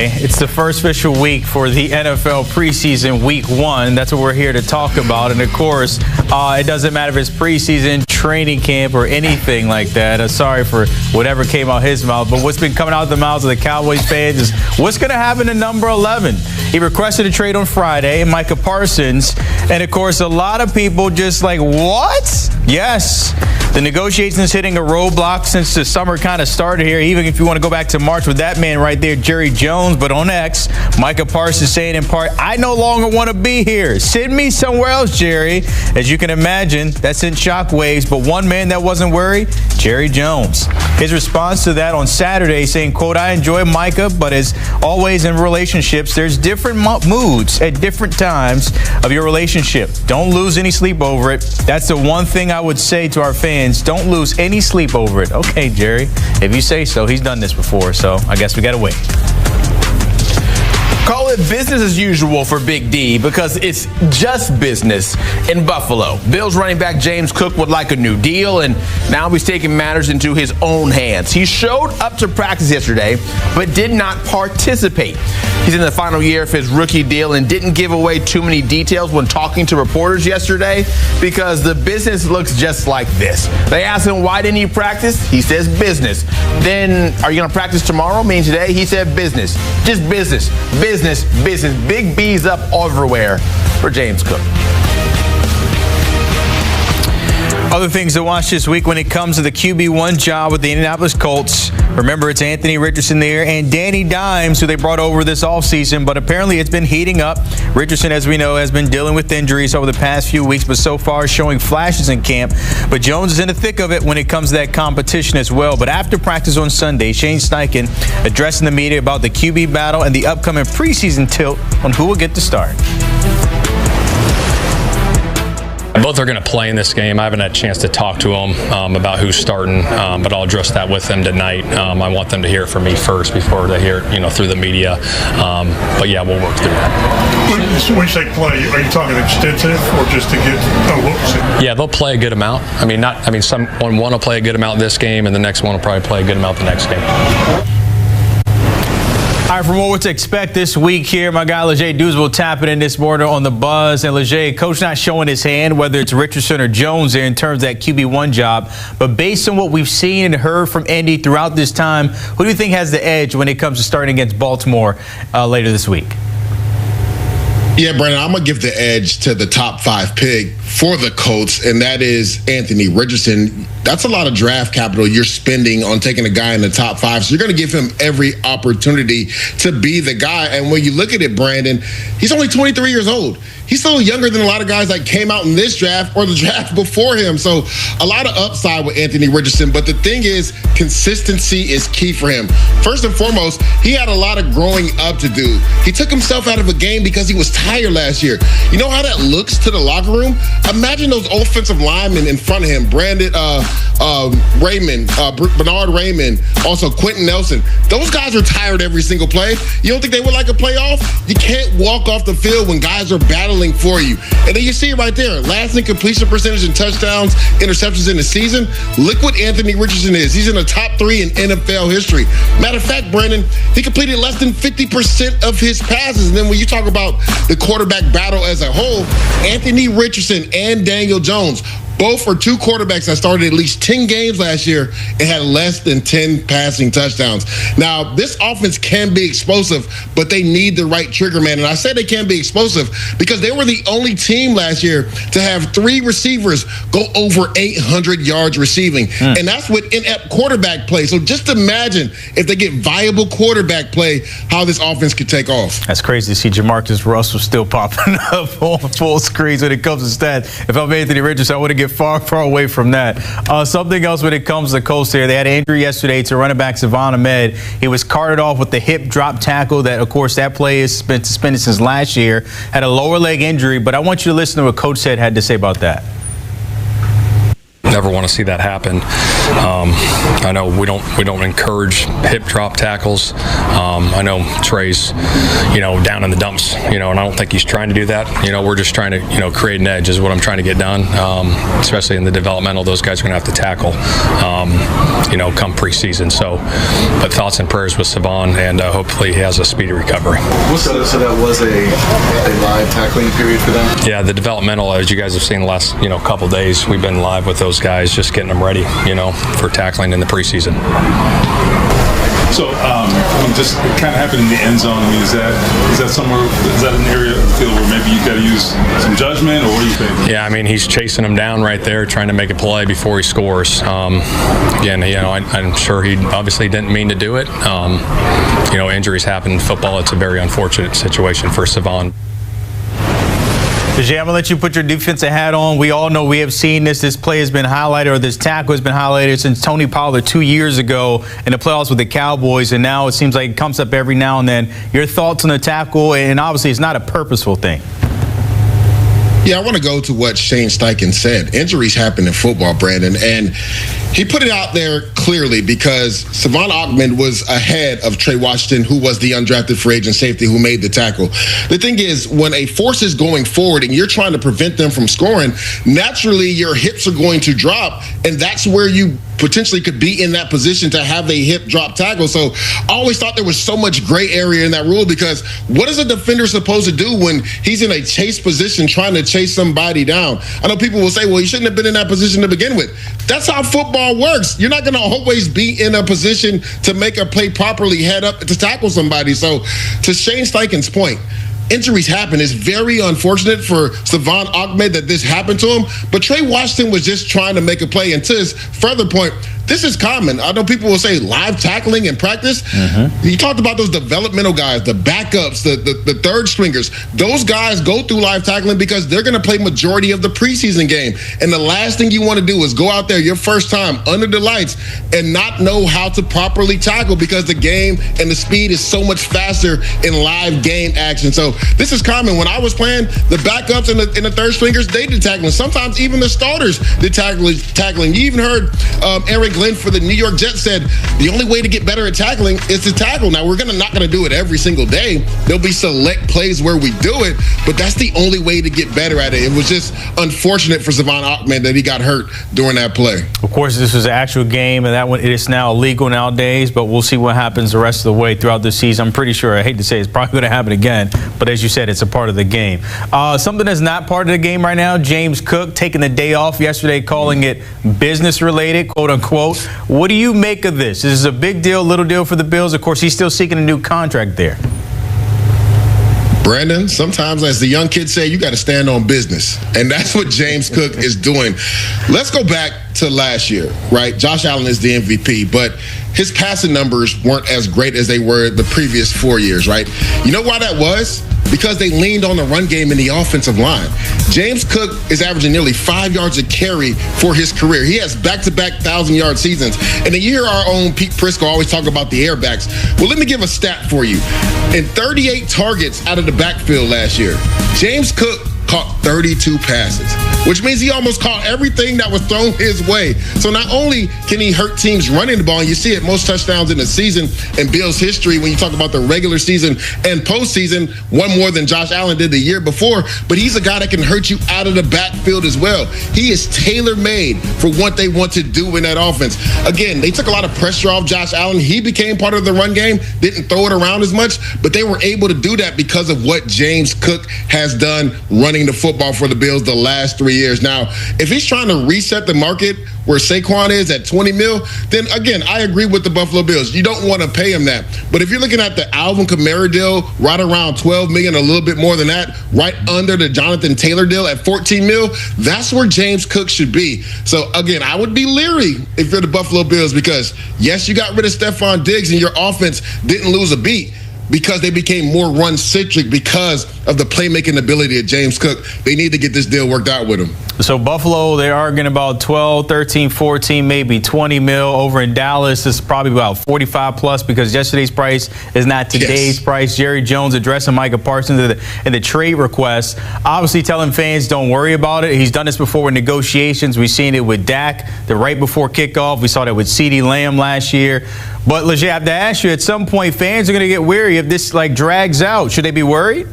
Friday. It's the first official week for the NFL preseason, week 1. That's what we're here to talk about. And, of course, it doesn't matter if it's preseason, training camp, or anything like that. Sorry for whatever came out his mouth. But what's been coming out of the mouths of the Cowboys fans is what's going to happen to number 11. He requested a trade on Friday, Micah Parsons. And, of course, a lot of people just like, what? Yes. The negotiations hitting a roadblock since the summer kind of started here, even if you want to go back to March with that man right there, Jerry Jones. But on X, Micah Parsons saying in part, I no longer want to be here. Send me somewhere else, Jerry. As you can imagine, that sent shockwaves. But one man that wasn't worried, Jerry Jones. His response to that on Saturday saying, quote, I enjoy Micah, but as always in relationships, there's different moods at different times of your relationship. Don't lose any sleep over it. That's the one thing I would say to our fans. Don't lose any sleep over it. Okay, Jerry, if you say so. He's done this before, so I guess we got to wait. Call it business as usual for Big D because it's just business in Buffalo. Bills running back James Cook would like a new deal, and now he's taking matters into his own hands. He showed up to practice yesterday, but did not participate. He's in the final year of his rookie deal and didn't give away too many details when talking to reporters yesterday because the business looks just like this. They asked him, why didn't he practice? He says business. Then, are you going to practice tomorrow? Meaning today? He said business. Just business. Business. Big B's up everywhere for James Cook. Other things to watch this week when it comes to the QB1 job with the Indianapolis Colts. Remember, it's Anthony Richardson there and Danny Dimes, who they brought over this offseason, but apparently it's been heating up. Richardson, as we know, has been dealing with injuries over the past few weeks, but so far showing flashes in camp. But Jones is in the thick of it when it comes to that competition as well. But after practice on Sunday, Shane Steichen addressing the media about the QB battle and the upcoming preseason tilt on who will get the start. Both are going to play in this game. I haven't had a chance to talk to them about who's starting, but I'll address that with them tonight. I want them to hear from me first before they hear it, through the media. But yeah, we'll work through that. When you say play, are you talking extensive or just to get looks? Yeah, they'll play a good amount. One will play a good amount this game, and the next one will probably play a good amount the next game. All right, for more what to expect this week here, my guy Leger Douzville tapping in this morning on the buzz. And Leger, coach not showing his hand, whether it's Richardson or Jones there in terms of that QB1 job. But based on what we've seen and heard from Andy throughout this time, who do you think has the edge when it comes to starting against Baltimore later this week? Yeah, Brandon, I'm going to give the edge to the top 5 pick for the Colts, and that is Anthony Richardson. That's a lot of draft capital you're spending on taking a guy in the top 5. So you're going to give him every opportunity to be the guy. And when you look at it, Brandon, he's only 23 years old. He's still younger than a lot of guys that came out in this draft or the draft before him. So a lot of upside with Anthony Richardson. But the thing is, consistency is key for him. First and foremost, he had a lot of growing up to do. He took himself out of a game because he was tired last year. You know how that looks to the locker room? Imagine those offensive linemen in front of him. Bernard Raymond, also Quentin Nelson. Those guys are tired every single play. You don't think they would like a playoff? You can't walk off the field when guys are battling for you. And then you see it right there. Last in completion percentage and touchdowns, interceptions in the season. Look what Anthony Richardson is. He's in the top 3 in NFL history. Matter of fact, Brandon, he completed less than 50% of his passes. And then when you talk about the quarterback battle as a whole, Anthony Richardson and Daniel Jones, both are 2 quarterbacks that started at least 10 games last year and had less than 10 passing touchdowns. Now, this offense can be explosive, but they need the right trigger man. And I say they can be explosive because they were the only team last year to have 3 receivers go over 800 yards receiving. And that's with inept quarterback play. So just imagine if they get viable quarterback play, how this offense could take off. That's crazy to see Jamarcus Russell still popping up on full screens when it comes to stats. If I'm Anthony Richardson, I would have get far away from that. Something else when it comes to the Colts here. They had an injury yesterday to running back Savon Ahmed. He was carted off with the hip drop tackle that, of course, that play has been suspended since last year. Had a lower leg injury, but I want you to listen to what Coach said had to say about that. never want to see that happen. I know we don't encourage hip drop tackles. I know Trey's, down in the dumps, and I don't think he's trying to do that. We're just trying to, create an edge is what I'm trying to get done, especially in the developmental. Those guys are going to have to tackle, come preseason. So, but thoughts and prayers with Savon, and hopefully he has a speedy recovery. So that was a live tackling period for them? Yeah, the developmental, as you guys have seen the last, couple days, we've been live with those guys, just getting them ready, for tackling in the preseason. So, just kind of happened in the end zone. I mean, is that somewhere? Is that an area of the field where maybe you got to use some judgment, or what do you think? Yeah, I mean, he's chasing him down right there, trying to make a play before he scores. Again, I'm sure he obviously didn't mean to do it. Injuries happen in football. It's a very unfortunate situation for Savon. Jay, I'm going to let you put your defensive hat on. We all know we have seen this. This play has been highlighted, or this tackle has been highlighted since Tony Pollard 2 years ago in the playoffs with the Cowboys, and now it seems like it comes up every now and then. Your thoughts on the tackle, and obviously it's not a purposeful thing. Yeah, I want to go to what Shane Steichen said. Injuries happen in football, Brandon, and he put it out there clearly because Savon Ahmed was ahead of Trey Washington, who was the undrafted free agent safety who made the tackle. The thing is, when a force is going forward and you're trying to prevent them from scoring, naturally your hips are going to drop, and that's where you potentially could be in that position to have a hip drop tackle. So I always thought there was so much gray area in that rule, because what is a defender supposed to do when he's in a chase position trying to chase somebody down? I know people will say, well, you shouldn't have been in that position to begin with. That's how football works. You're not going to always be in a position to make a play properly, head up to tackle somebody. So to Shane Steichen's point, injuries happen. It's very unfortunate for Savon Ahmed that this happened to him, but Trey Washington was just trying to make a play. And to his further point, this is common. I know people will say live tackling in practice. You talked about those developmental guys, the backups, the third stringers. Those guys go through live tackling because they're going to play majority of the preseason game. And the last thing you want to do is go out there your first time under the lights and not know how to properly tackle, because the game and the speed is so much faster in live game action. So this is common. When I was playing, the backups and the third stringers, they did tackling. Sometimes even the starters did tackling. You even heard Eric Glenn for the New York Jets said the only way to get better at tackling is to tackle. Now, we're not going to do it every single day. There'll be select plays where we do it, but that's the only way to get better at it. It was just unfortunate for Savon Ahmed that he got hurt during that play. Of course, this was an actual game, and that one, it is now illegal nowadays, but we'll see what happens the rest of the way throughout the season. I'm pretty sure, I hate to say it's probably going to happen again, but as you said, it's a part of the game. Something that's not part of the game right now, James Cook taking the day off yesterday, calling it business-related, quote-unquote. What do you make of this? This is a big deal, little deal for the Bills. Of course, he's still seeking a new contract there. Brandon, sometimes, as the young kids say, you got to stand on business. And that's what James Cook is doing. Let's go back to last year, right? Josh Allen is the MVP, but his passing numbers weren't as great as they were the previous 4 years, right? You know why that was? Because they leaned on the run game in the offensive line. James Cook is averaging nearly 5 yards a carry for his career. He has back-to-back 1,000-yard seasons. And then you hear our own Pete Prisco always talk about the airbacks. Well, let me give a stat for you. In 38 targets out of the backfield last year, James Cook caught 32 passes, which means he almost caught everything that was thrown his way. So not only can he hurt teams running the ball, and you see it, most touchdowns in the season in Bills history when you talk about the regular season and postseason, one more than Josh Allen did the year before, but he's a guy that can hurt you out of the backfield as well. He is tailor-made for what they want to do in that offense. Again, they took a lot of pressure off Josh Allen. He became part of the run game, didn't throw it around as much, but they were able to do that because of what James Cook has done running the football for the Bills the last 3 years. Now, if he's trying to reset the market where Saquon is at $20 million, then again, I agree with the Buffalo Bills. You don't want to pay him that. But if you're looking at the Alvin Kamara deal right around $12 million, a little bit more than that, right under the Jonathan Taylor deal at $14 million, that's where James Cook should be. So again, I would be leery if you're the Buffalo Bills, because yes, you got rid of Stephon Diggs and your offense didn't lose a beat, because they became more run-centric because of the playmaking ability of James Cook. They need to get this deal worked out with him. So Buffalo, they're arguing about 12, 13, 14, maybe 20 mil. Over in Dallas, it's probably about 45 plus because yesterday's price is not today's price. Jerry Jones addressing Micah Parsons in the trade request, obviously telling fans don't worry about it. He's done this before with negotiations. We've seen it with Dak the right before kickoff. We saw that with CeeDee Lamb last year. But Leger, I have to ask you, at some point, fans are going to get weary if this drags out. Should they be worried?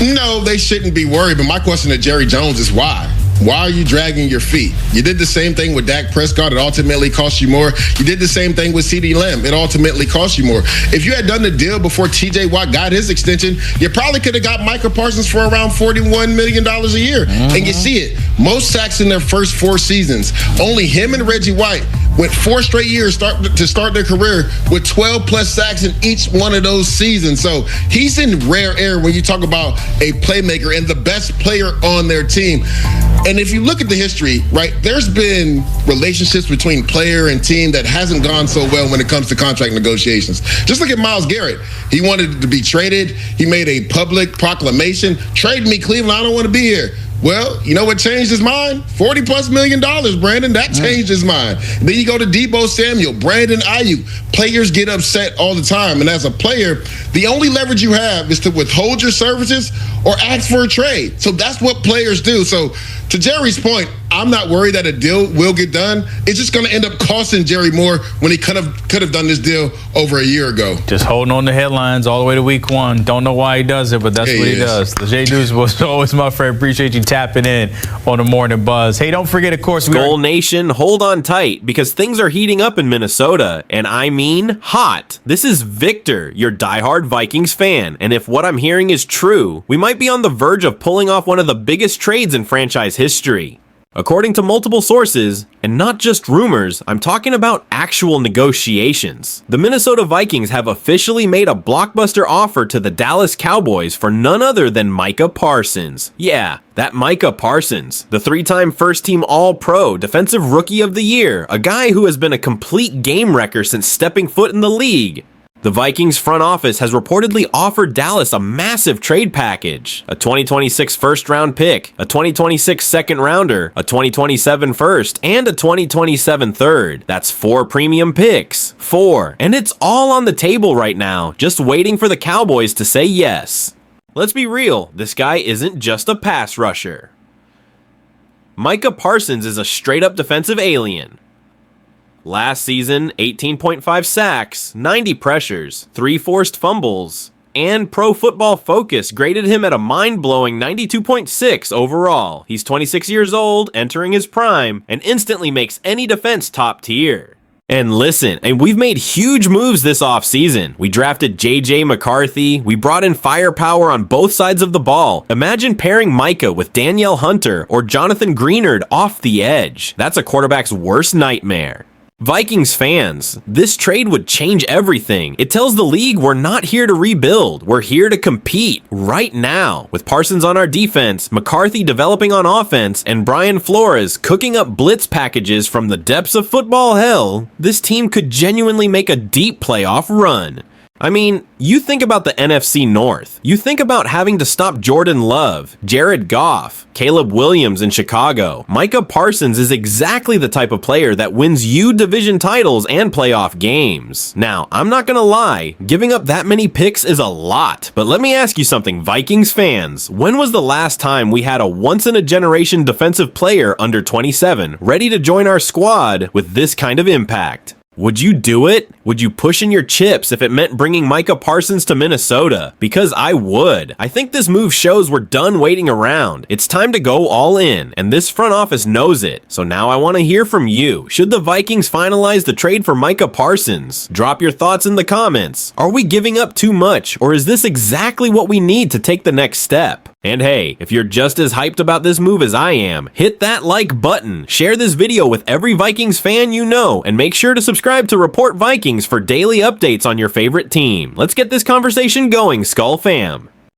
No, they shouldn't be worried. But my question to Jerry Jones is why? Why are you dragging your feet? You did the same thing with Dak Prescott. It ultimately cost you more. You did the same thing with CeeDee Lamb. It ultimately cost you more. If you had done the deal before TJ Watt got his extension, you probably could have got Micah Parsons for around $41 million a year. And you see it. Most sacks in their first 4 seasons. Only him and Reggie White went 4 straight years to start their career with 12-plus sacks in each one of those seasons. So he's in rare air when you talk about a playmaker and the best player on their team. And if you look at the history, right, there's been relationships between player and team that hasn't gone so well when it comes to contract negotiations. Just look at Myles Garrett. He wanted to be traded. He made a public proclamation, trade me, Cleveland, I don't want to be here. Well, you know what changed his mind? $40+ million, Brandon. That changed his mind. Then you go to Deebo Samuel, Brandon Ayuk. Players get upset all the time. And as a player, the only leverage you have is to withhold your services or ask for a trade. So that's what players do. So to Jerry's point, I'm not worried that a deal will get done. It's just going to end up costing Jerry more when he could have done this deal over a year ago. Just holding on to headlines all the way to week 1. Don't know why he does it, but that's what he does. The J News was always my friend. Appreciate you tapping in on the Morning Buzz. Hey, don't forget, of course, Skull Nation, hold on tight because things are heating up in Minnesota, and I mean hot. This is Victor, your diehard Vikings fan, and if what I'm hearing is true, we might be on the verge of pulling off one of the biggest trades in franchise history. According to multiple sources, and not just rumors, I'm talking about actual negotiations. The Minnesota Vikings have officially made a blockbuster offer to the Dallas Cowboys for none other than Micah Parsons. Yeah, that Micah Parsons, the 3-time first-team All-Pro, Defensive Rookie of the Year, a guy who has been a complete game wrecker since stepping foot in the league. The Vikings front office has reportedly offered Dallas a massive trade package. A 2026 first-round pick, a 2026 second-rounder, a 2027 first, and a 2027 third. That's 4 premium picks. 4. And it's all on the table right now, just waiting for the Cowboys to say yes. Let's be real, this guy isn't just a pass rusher. Micah Parsons is a straight-up defensive alien. Last season, 18.5 sacks, 90 pressures, 3 forced fumbles, and Pro Football Focus graded him at a mind-blowing 92.6 overall. He's 26 years old, entering his prime, and instantly makes any defense top tier. And listen, we've made huge moves this offseason. We drafted J.J. McCarthy, we brought in firepower on both sides of the ball. Imagine pairing Micah with Danielle Hunter or Jonathan Greenard off the edge. That's a quarterback's worst nightmare. Vikings fans, this trade would change everything. It tells the league we're not here to rebuild. We're here to compete right now. With Parsons on our defense, McCarthy developing on offense, and Brian Flores cooking up blitz packages from the depths of football hell, this team could genuinely make a deep playoff run. I mean, you think about the NFC North. You think about having to stop Jordan Love, Jared Goff, Caleb Williams in Chicago. Micah Parsons is exactly the type of player that wins you division titles and playoff games. Now, I'm not gonna lie, giving up that many picks is a lot. But let me ask you something, Vikings fans. When was the last time we had a once-in-a-generation defensive player under 27 ready to join our squad with this kind of impact? Would you do it? Would you push in your chips if it meant bringing Micah Parsons to Minnesota? Because I would. I think this move shows we're done waiting around. It's time to go all in, and this front office knows it. So now I want to hear from you. Should the Vikings finalize the trade for Micah Parsons? Drop your thoughts in the comments. Are we giving up too much, or is this exactly what we need to take the next step? And hey, if you're just as hyped about this move as I am, hit that like button, share this video with every Vikings fan you know, and make sure to subscribe to Report Vikings for daily updates on your favorite team. Let's get this conversation going, Skull Fam.